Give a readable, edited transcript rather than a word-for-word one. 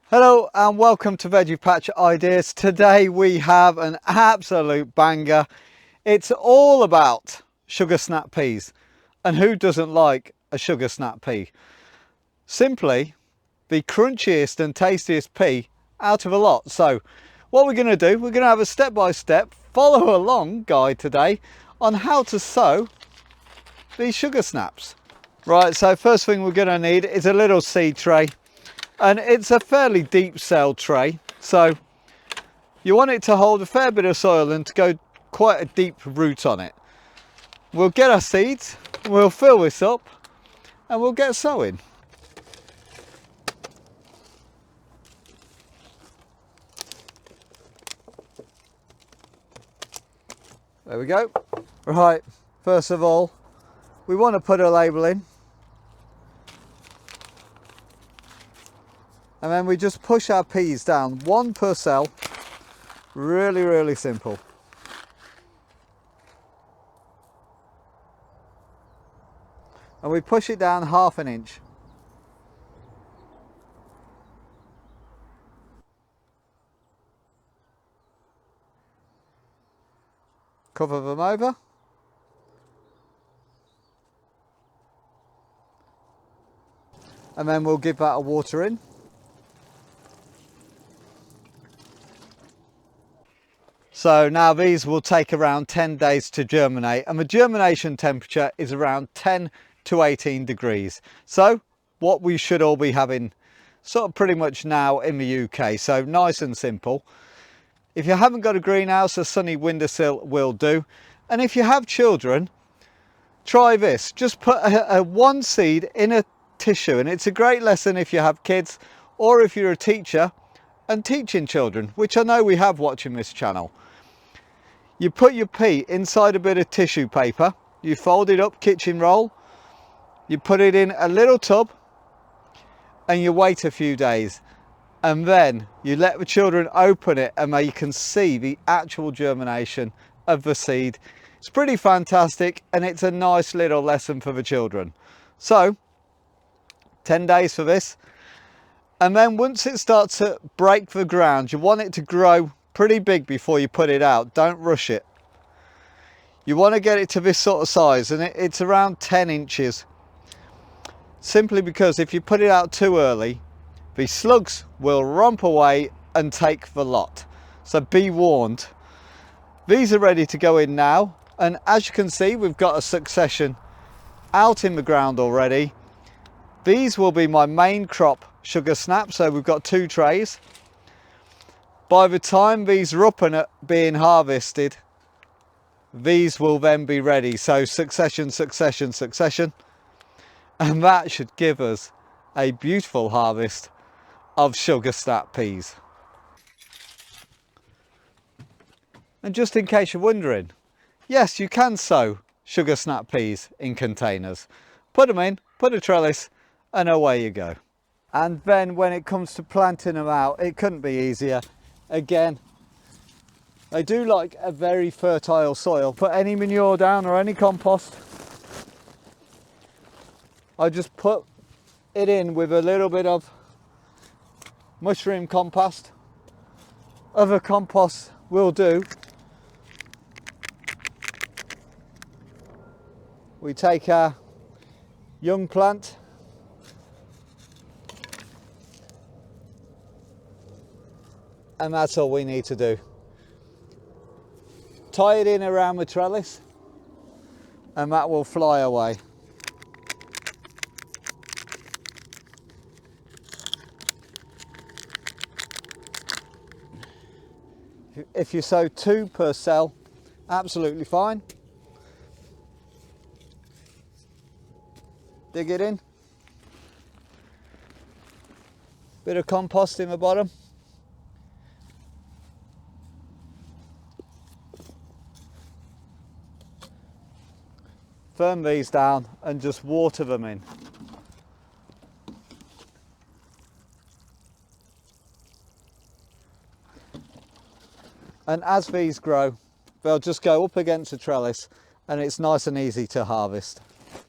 Hello and welcome to Veggie Patch Ideas. Today we have an absolute banger. It's all about sugar snap peas, and who doesn't like a sugar snap pea? Simply the crunchiest and tastiest pea out of a lot. So what we're going to do, we're going to have a step-by-step follow along guide today on how to sow these sugar snaps. Right, so first thing we're going to need is a little seed tray. And it's a fairly deep cell tray, so you want it to hold a fair bit of soil and to go quite a deep root on it. We'll get our seeds, we'll fill this up and we'll get sowing. There we go. Right, first of all, we want to put a label in. And then we just push our peas down, one per cell. Really simple. And we push it down 1/2 inch. Cover them over. And then we'll give that a water in. So now these will take around 10 days to germinate, and the germination temperature is around 10 to 18 degrees. So what we should all be having sort of pretty much now in the UK. So nice and simple. If you haven't got a greenhouse, a sunny windowsill will do. And if you have children, try this. Just put a one seed in a tissue, and it's a great lesson if you have kids or if you're a teacher and teaching children, which I know we have watching this channel. You put your pea inside a bit of tissue paper, you fold it up, kitchen roll, you put it in a little tub and you wait a few days, and then you let the children open it and they can see the actual germination of the seed. It's pretty fantastic and it's a nice little lesson for the children. So 10 days for this. And then once it starts to break the ground, you want it to grow pretty big before you put it out. Don't rush it. You want to get it to this sort of size, and it's around 10 inches. Simply because if you put it out too early, the slugs will romp away and take the lot. So be warned. These are ready to go in now. And as you can see, we've got a succession out in the ground already. These will be my main crop sugar snap, so we've got 2 trays. By the time these are up and being harvested, these will then be ready. So succession, and that should give us a beautiful harvest of sugar snap peas. And just in case you're wondering, yes, you can sow sugar snap peas in containers. Put them in, put a trellis, and away you go. And then when it comes to planting them out, it couldn't be easier. Again, they do like a very fertile soil. Put any manure down or any compost. I just put it in with a little bit of mushroom compost. Other compost will do. We take our young plant, and that's all we need to do. Tie it in around the trellis and that will fly away. If you sow 2 per cell, absolutely fine. Dig it in. Bit of compost in the bottom. Firm these down and just water them in. And as these grow, they'll just go up against the trellis and it's nice and easy to harvest.